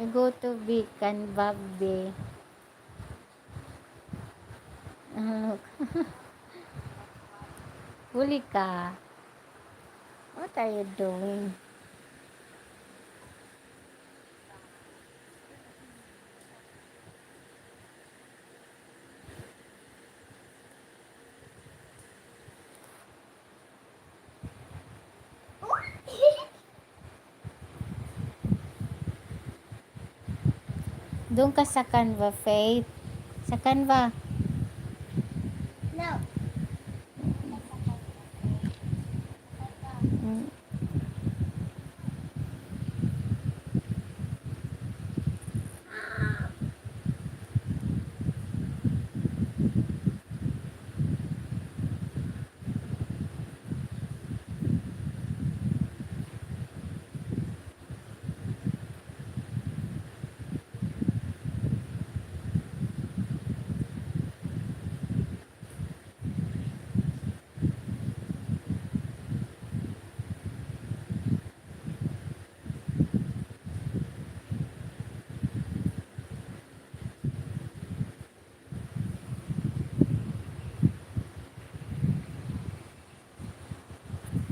You go to big Canva be. Look. Huli ka. What are you doing? Doon ka sa Canva, Faith. Sa Canva. No. Mm.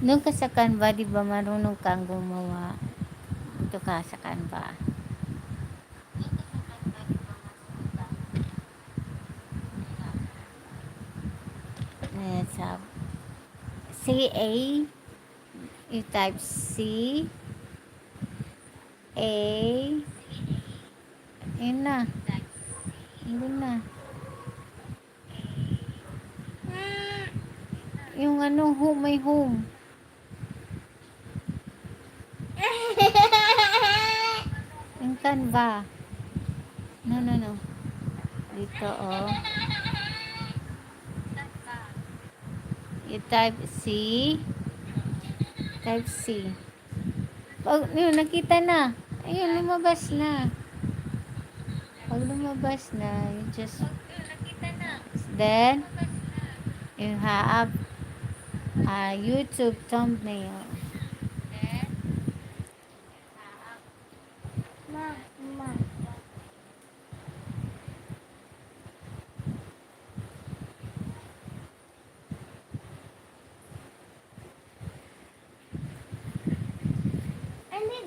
Doon ka sa Canva, di ba marunong kang gumawa? Dito ka sa Canva. Let's have C-A. You type C. A. Ayun na. Hindi na. Yung ano, home, may home. Yung Canva. No, no, no. Dito, oh. You type C. Type C. Pag, yun, nakita na. Ayun, lumabas na. Pag lumabas na, you just, then, you have a YouTube thumbnail. Mama. And then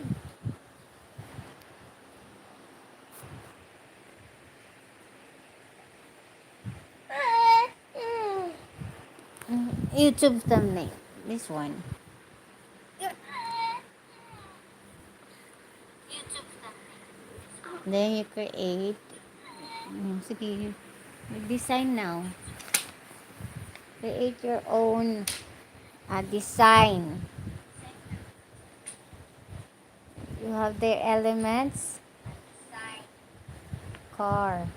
YouTube thumbnail. This one. Then you create. Sige, design now. Create your own design. You have the elements. Car.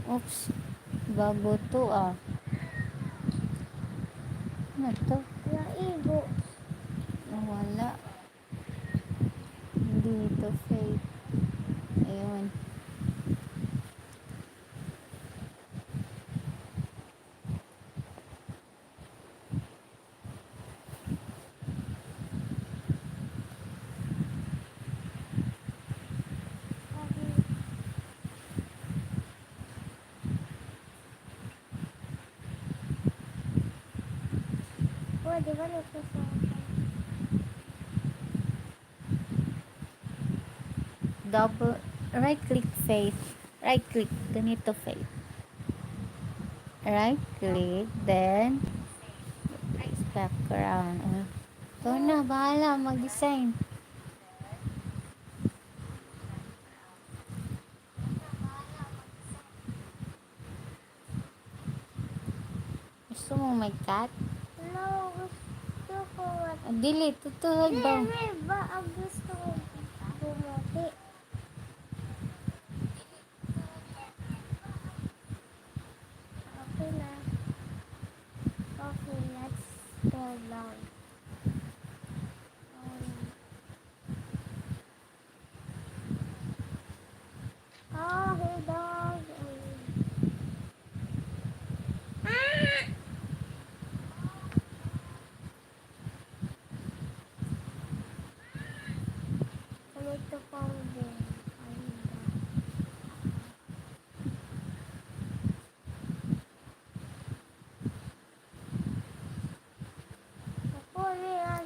Oops. Bago to ah. Ano to? naibo. Wala. Hindi ito fake. Ayun. Pwede ba nagsasabi? Double. Right click face. Right click. Ganito face. Right click. Then background. Ito na. Bahala. Mag-design. Gusto mo may cat? No, gusto ko. Dili. Tutuhod ba? Hindi ba ang gusto ko bumuti? Okay na. Okay, let's go down. Oh, hey dog.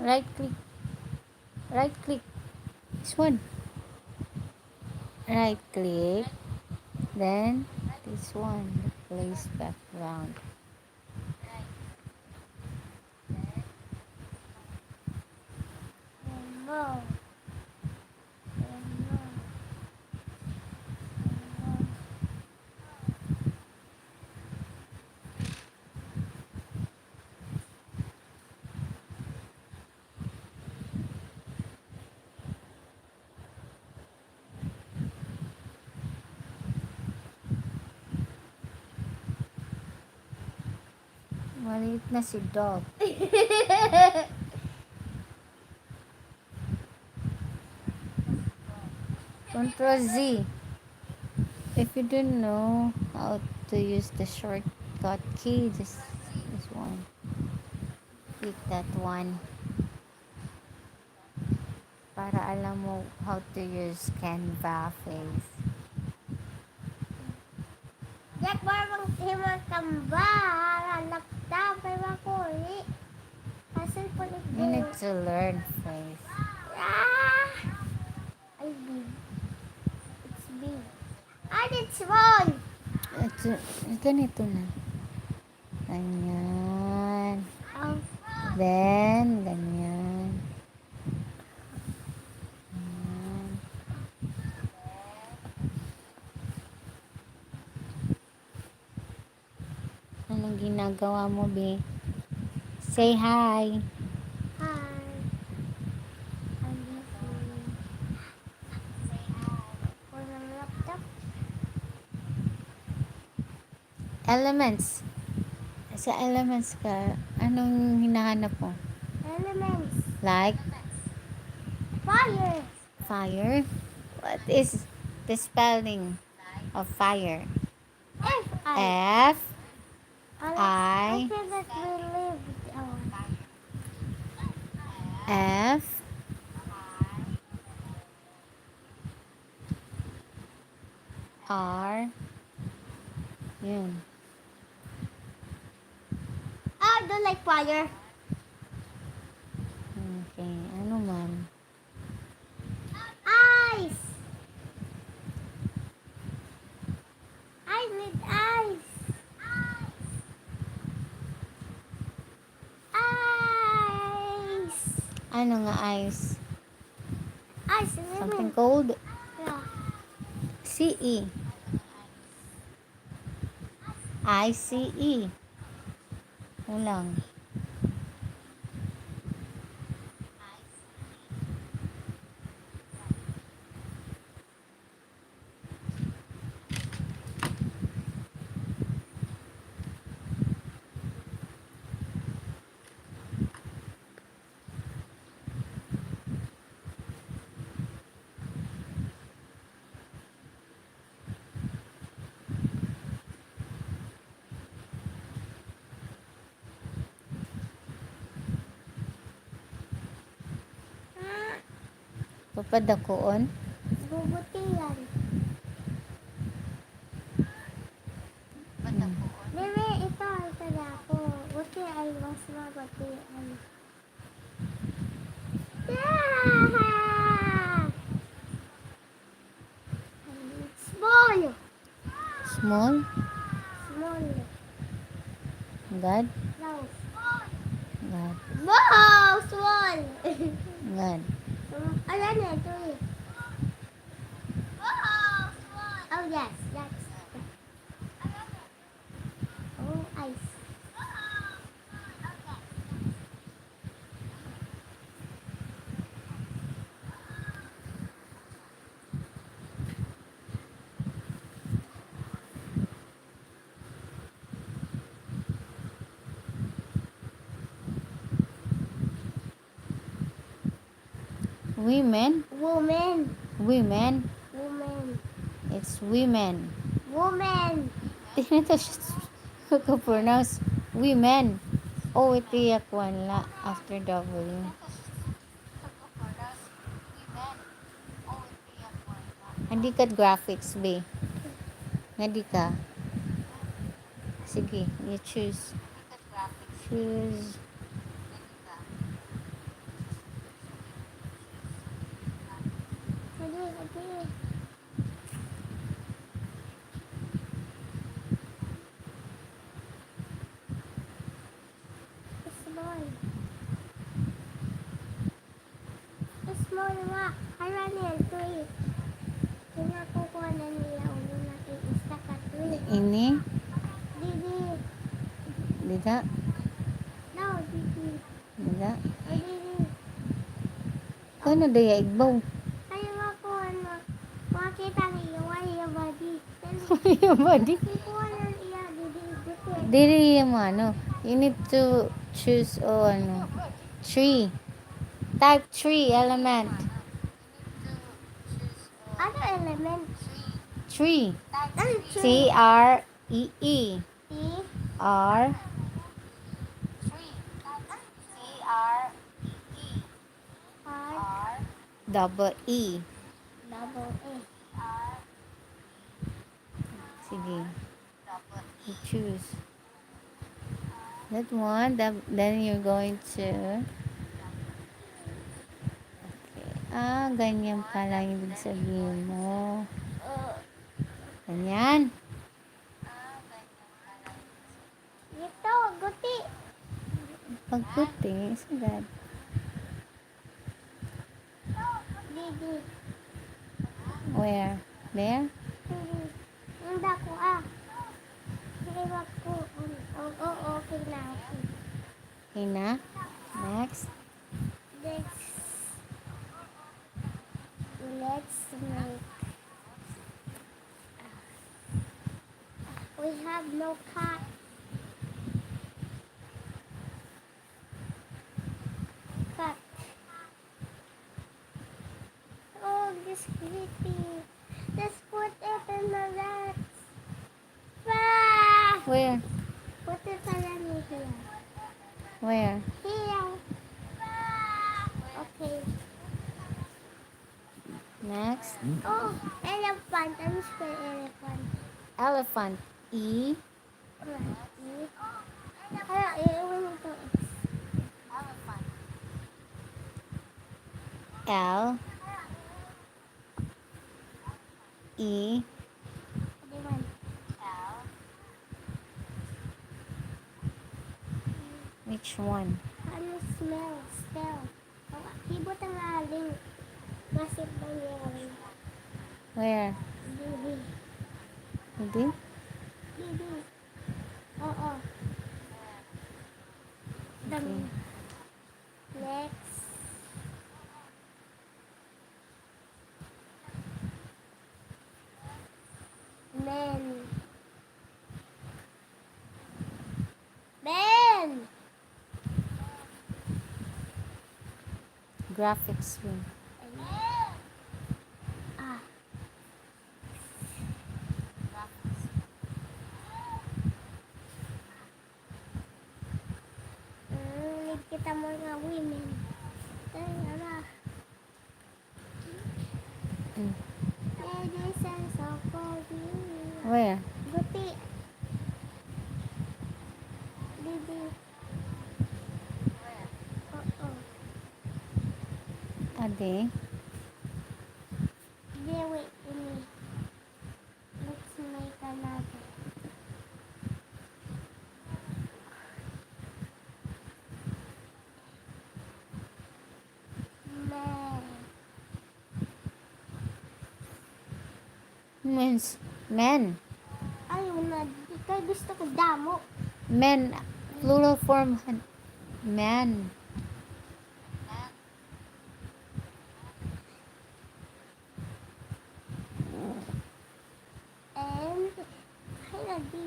Right click. Right click. This one. Right click. Then this one. Place background. Rainbow. Rainbow. Rainbow. Maliit na si dog. Control Z. If you don't know how to use the shortcut key, just this one. Click that one. Para alam mo how to use Canva face. Jack barang himang kamba. Lakta. Pero kuri. Hasil po You need to learn face. Ah! Ay, big. It's big. And it's small. Ito, ganito na. Ganyan. Oh. Then, ganyan. Ganyan. Anong ginagawa mo, be? Say hi. Hi. I'm listening. Say hi. Walang laptop. Elements. Sa elements ka, anong hinahanap mo? Elements. Like Fire. fire? What is the spelling of fire? F. F I I feel that we live. Oh. F R yun. I don't like fire. Okay, ano man? Ice. I need ice. Ice. Ano nga ice? Ice. Something cold? Yeah. C-E. I-C-E. Ulang. Papadakoon? Bubutihan. Bebe, ito na ako. Buti ay mas mabutihan. Yeah! Small. Small? Small. God? No. God. Wow! Small. God. Ayan na, ito eh. Oh, yes. That's... Oh, ice. Women? Woman. Women? Woman. It's women. Woman. Di na to siya pronounce women. O, itiyak wala after W. Hindi ka graphics, be. Hindi ka. Sige, you choose. Choose. Small. Small nga. Haranil, 3. Kinakukuha na nila ulo natin isa ka 3. Ini. Didi. Dida. No, didi. Dida. O didi. Kano daya igbaw? Kaya nga po ano. Makita niyo why your body. Yung body. Kukuha na iya didi. Didi. Dili yung ano. You need to choose ano. 3. Type 3 element. Ano element? 3. Ano T-R-E-E. T. R. R. Double E. Double A. Sige. You choose. That one. Then you're going to... Okay. Ganyan pala yung ibig sabihin mo. Ganyan. Ito, guti. Pagputi. Sagad. Didi. Where? There? Didi. Hindi ko Hindi ko. Okay na. Okay na. Next. Let's make. We have no cat. Cat. Oh, this pretty. Let's put it in the box. Ah! Where? Put it around here. Where? Here. Okay. Next. Oh, elephant. I'm spell elephant. Elephant. E. Kaya, iiwan ito. L. E. Diwan. Which one? Ano smell? Spell. Hibot ang aling. Masip ba niya? Where? Bibi. Hindi? Bibi. Oo. Dami. Okay. Next. Men. Men! Graphics win. Ah. Need kita mga women. Ay, ala. Mm. Ladies and so cozy. Where? Guti. Bibi. Oo. Ade. Wait. Let's make another. Men. Means men. Ayaw na. Ikaw gusto ko damo. Men. Plural form. Men. And, ay na di.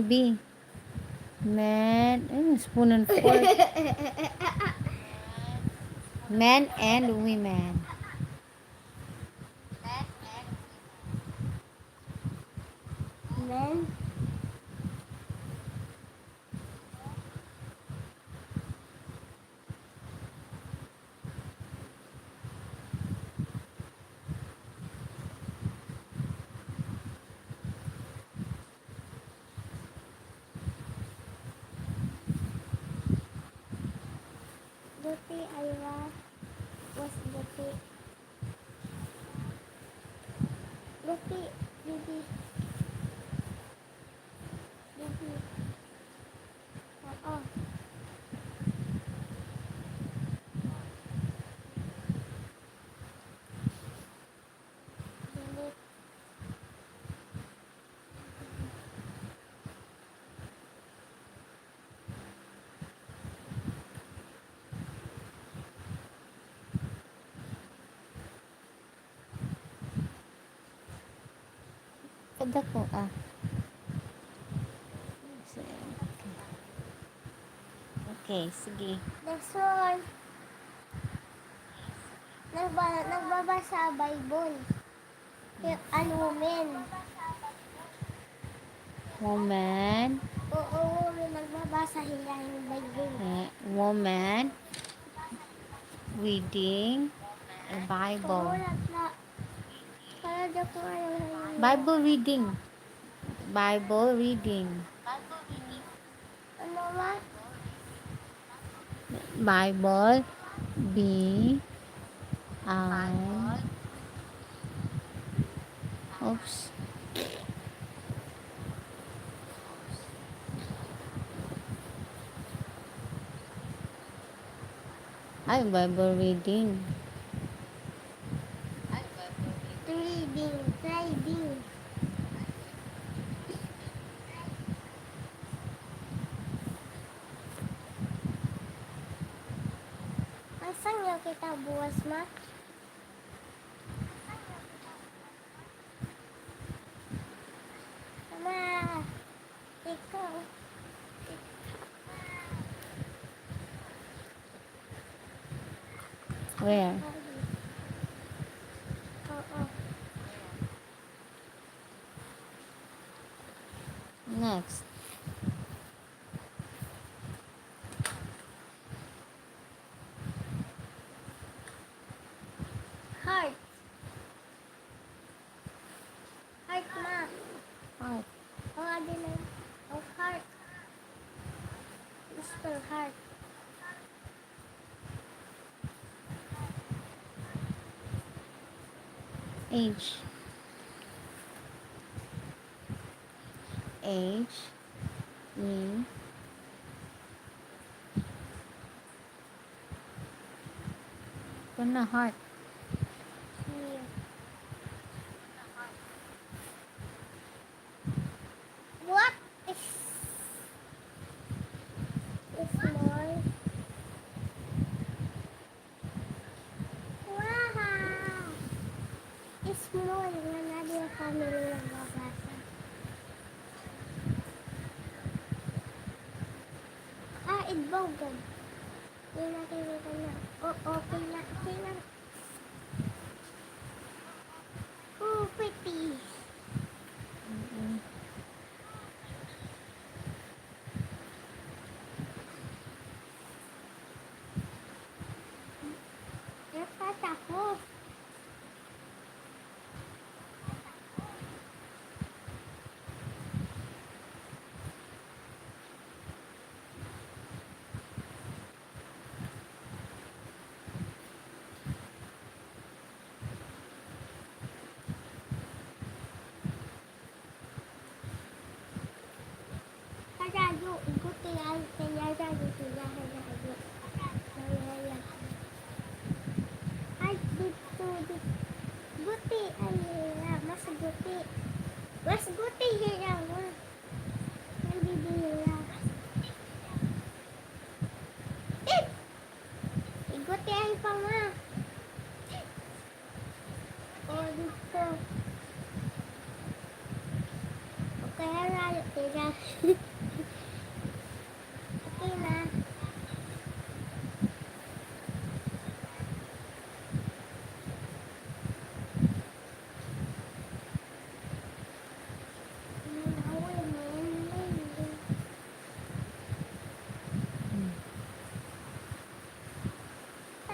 B. Men. Spoon and fork. Men and women. Men. Guti ay was guti. Guti, bibi. Bibi. Oo. Bilik. Kada ko, Okay, sige. Next one. Nagbabasa Bible. An woman. Woman, Oo, woman. Nagbabasa sila ng Bible. woman reading a Oo, Bible. na. Para daw ko Bible reading. Bible reading. Ano ma? Bible B I Oops. Ay, Bible reading. Trading. Asan yung kita buwas ma? Ma, ikaw. Where? Oo. Next. Heart. Heart ma. Heart. Ang adi na. Oh, heart. Spell heart. H. H. E. Ito na, heart. Here. What is small? Wow! Small nga na din family ng babasa. Idbogan. Hindi natin ito na. Okay na. Okay na. Oh, pretty. Nagtatapos. Karayo, iguti ay kaya rayo sila karayo. Kaya. Ay, dito. Guti ay hira. Mas guti. Mas guti hira mo. Nandibira. Iguti ay pa nga. O, dito. O, kaya rayo hira. Okay na.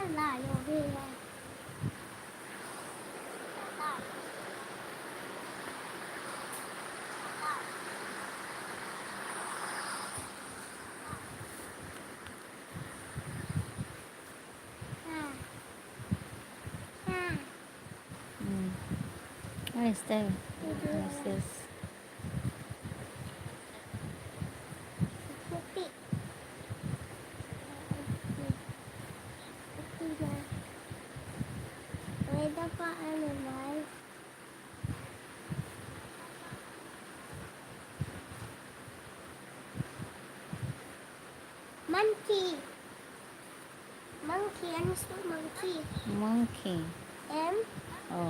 Layo hira. What is that? Hindi What is na. this? Puti. Puti na. Pwede pa animal. Monkey. Monkey. Ano sa monkey? Monkey. M. O.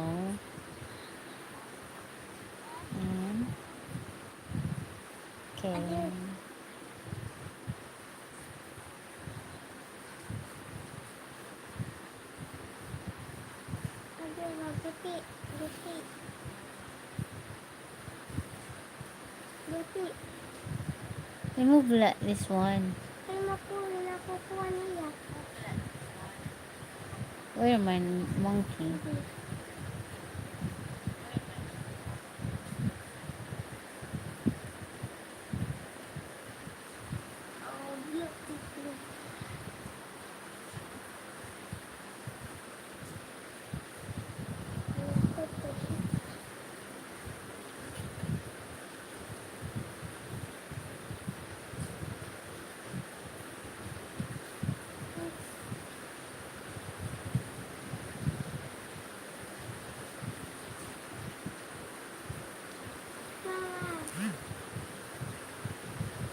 N. K. Ano? Ano? Puti. Puti. Puti. Remove this one. Ay, nakukuha niya. Where am I? Monkey. Hindi. Oh, beautiful.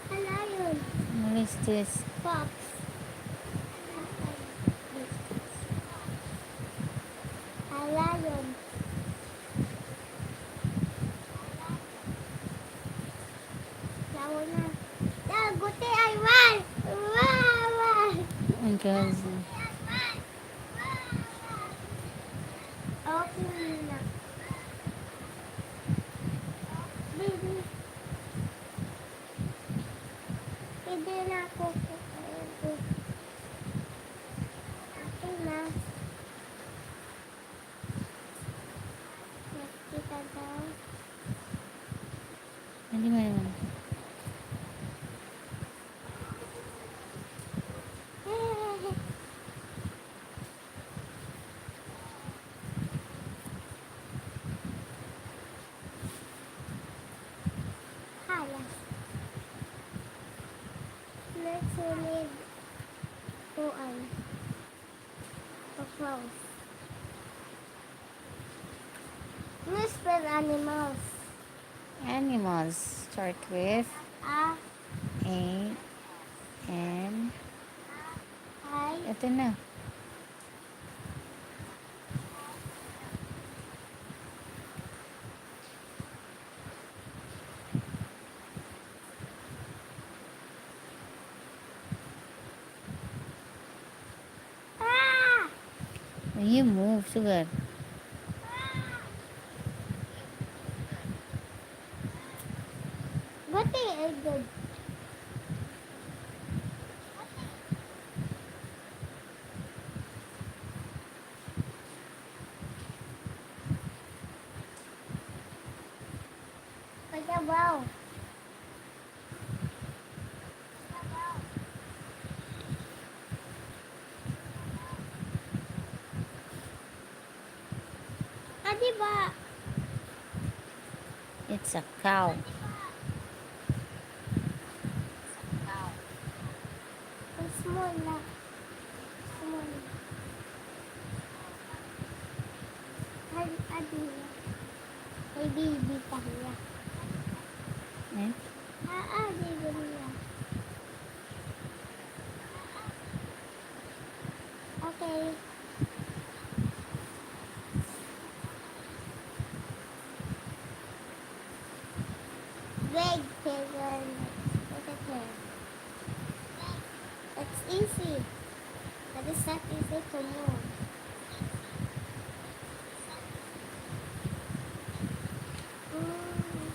Hala yun. What is this? Fox. Hala yun. Lawa na. Guti ay one. Wow. Because Okay na. Baby. Pwede na ako. Okay na. Nakita daw. hindi mo naman. Hala. Next we need tuan. Close. Let's spell animals. Animals start with A, A, N. I, Ito na. Ah! You move, sugar. Guti ay good. Pagkabaw. Ah, diba? It's a cow. Ang small na. Small. Ay, adi na. May baby pa niya. Eh? Baby niya. Okay. Big figure. Look at her. It's easy. But it's not easy to move. Mm.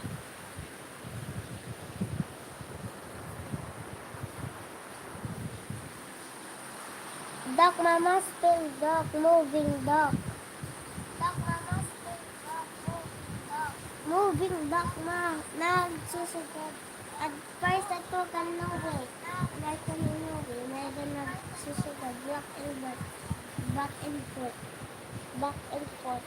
Duck, mama, spell duck, moving duck. Duck, mama, spell duck, moving duck. Moving duck, ma. Nagsusugod. At first, ito kanuwi. Like kanuwi. Medyo nagsusugod. Back and forth. Back and forth. Back and forth.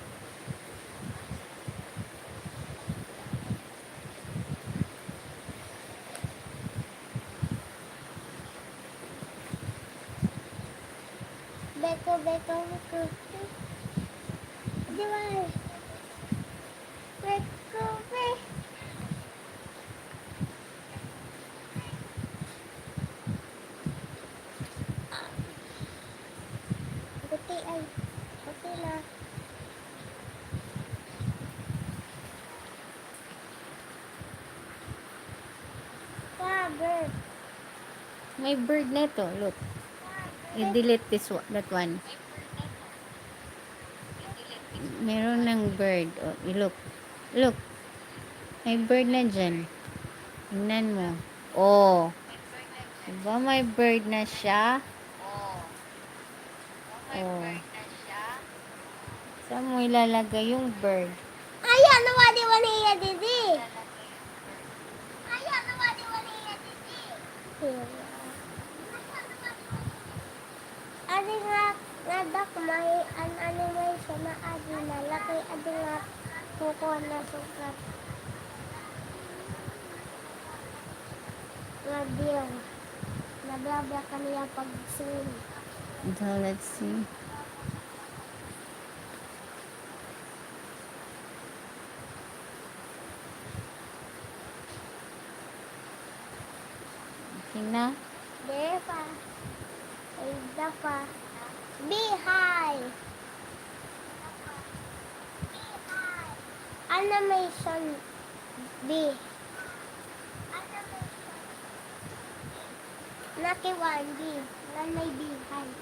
Beko, beko, beko. Di ba? Beko, beko. Buti ay. Buti na. Cover. May bird na ito. Look. I-delete that one. Meron ng bird. Oh, look. Look. May bird na dyan. Tingnan mo. Oh. Diba may bird na siya? Oh. Saan mo ilalagay yung bird? Ayan, nawali-wali yan, didi. Ayan, nawali-wali yan, didi. Ano nga dak may an animation na adi na laki adi nga kuko na sukat. Nga biyan. Nablabla kaniya pag-swim. So, let's see. Okay na? Depa. Ay, dapa. Beehive. Animation B. Naki 1B. Nan may beehive.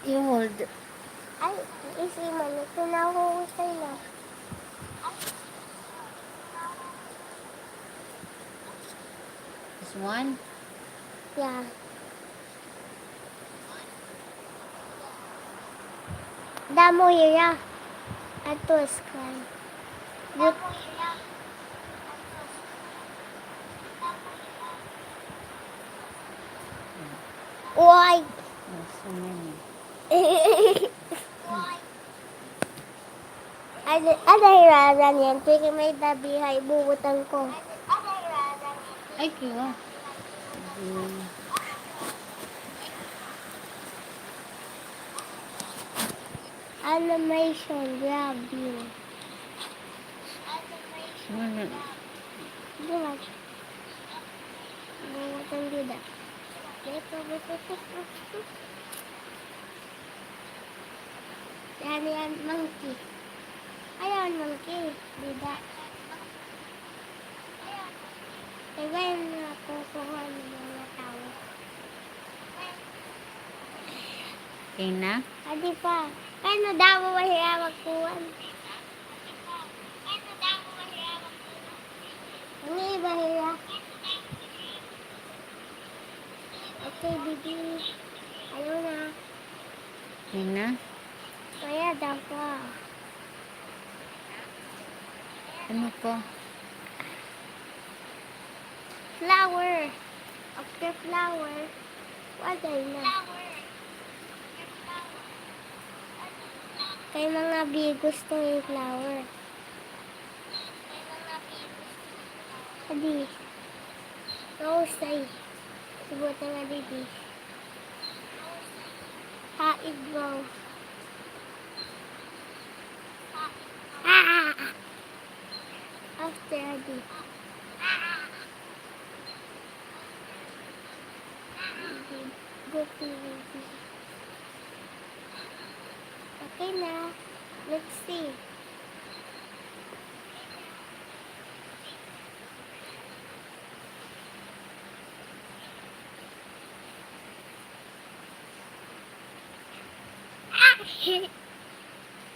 You hold. Ay, isi man. Ito na huhusay na. This one. Yeah. Damo hira. Ato sky. Damo hira. Uy! Oh, so many. Ano hiraran yan? Pwede may dabihay, bubutan ko. Ay, kiwa. Animation, grab you. Ano? Diba? Bubutan dida. Yan, monkey. Ayan, monkey. Dida. Diba yung nakukuha ng mga tao? Okay na? Adi pa. Kano daw mahiya magkuhan? Ang iba hiya. Okay, bibi. Ayaw na. Okay na? Kaya daw pa. Ano pa? Flower. After flower, waday na. Kay mga bee gusto yung flower. Adi. Rose ay. Subutan nga didi. Haig mo. Ah! After adi. Go to baby. Okay na. Let's see.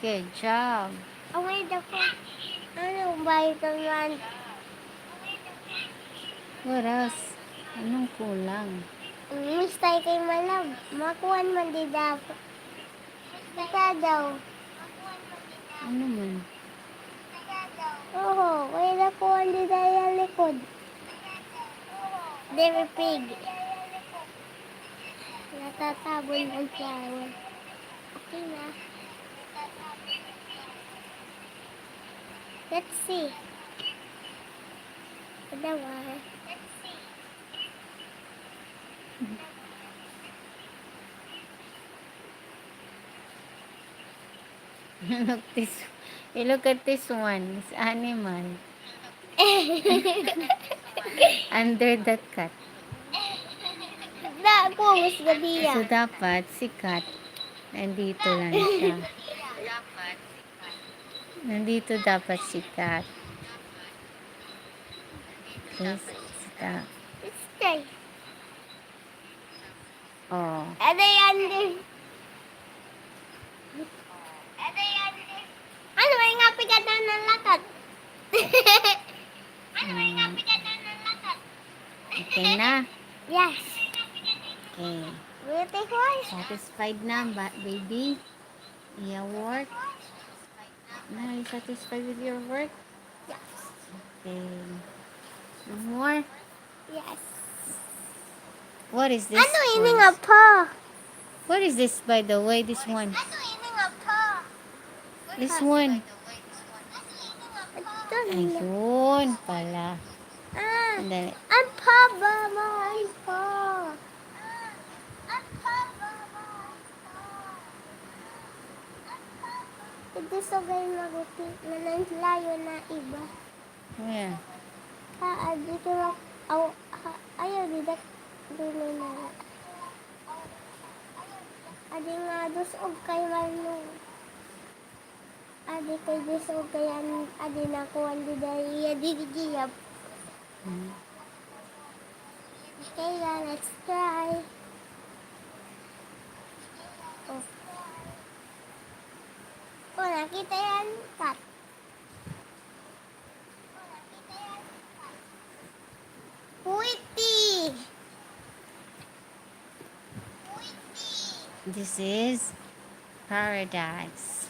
Good job. Away na po. Ano ba ito man? What else? Anong kulang? Mistay kay malab. Makuhan man di dapat. Baka daw. Ano man? Oo, kaya nakuhan di dahil likod. Dairy pig. Natatabon ang flower. Okay na. Let's see. Padawa. Look this. You look at this one. It's animal. Under the cat. Da, pumus gabi So, yan. dapat si cat, nandito lang siya. Nandito dapat si cat. Okay, stop. Stay. Oh. Ano yan din? Ano, may nga pigat na ng lakat. Mm. Okay na. Yes. Okay. Beautiful. Satisfied na, baby? Your work? Now, are you satisfied with your work? Yes. Okay. No more? Yes. What is this? Ano, ini one? nga pa? What is this, by the way? This one. Ano, ini nga pa? This one. Ito na. Ayun pala. Ah, Andali. ang pa ba, mahal pa? Ang pa ba, mahal pa? Ito sa gay maguti na nanlayo na iba. Where? Dito ayaw, didak dili na. Adi nga, dos og kay Marlon. Adi kay dos og kay adi na ko andi dahil digiyap. Okay, let's try. Oh. Oh, nakita yan, cut. Witty! This is paradise.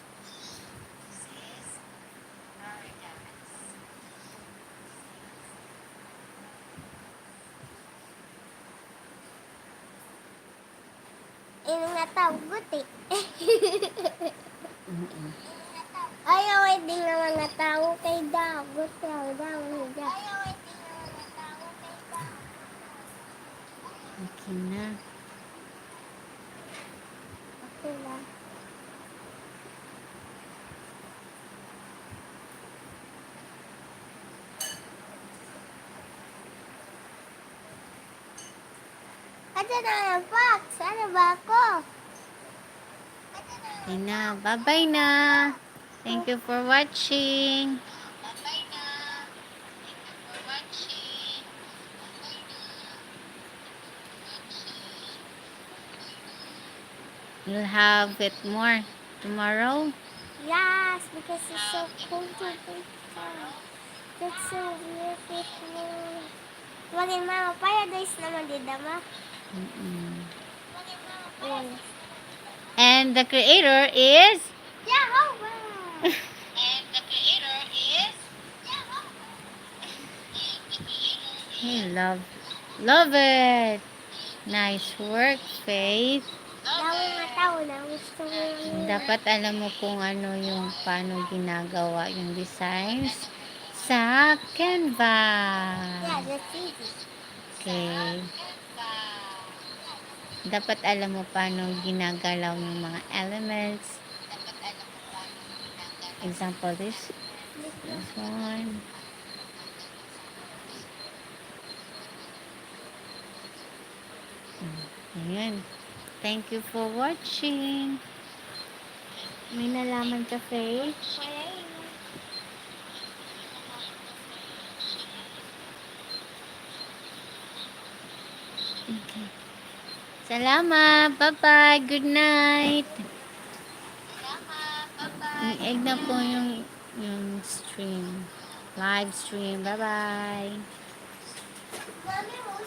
Ini nga tawgot eh. Mm-mm. Ayaw ay di nga mga tao kay dagot. Daw niya. Okay na. Okay lang. Ano na ang fox? Ano ba ako? Okay na. Bye-bye na. Thank you for watching. You'll have it more tomorrow. Yes, because it's so cool to be fun. That's so beautiful. Maging mama, paradise naman din naman. Mm-mm. Yes. And the creator is Jehovah! hey, love it. Nice work, Faith. Dawang nga tao na gusto mo yung Dapat alam mo kung ano yung paano ginagawa yung designs sa Canva. Yeah, that's easy. Okay. Dapat alam mo paano ginagalaw yung mga elements. Example, this one. Ayan. Thank you for watching. May nalaman ka, Faith? Okay. Salamat. Bye-bye. Good night. Egg na po yung stream. Live stream. Bye-bye.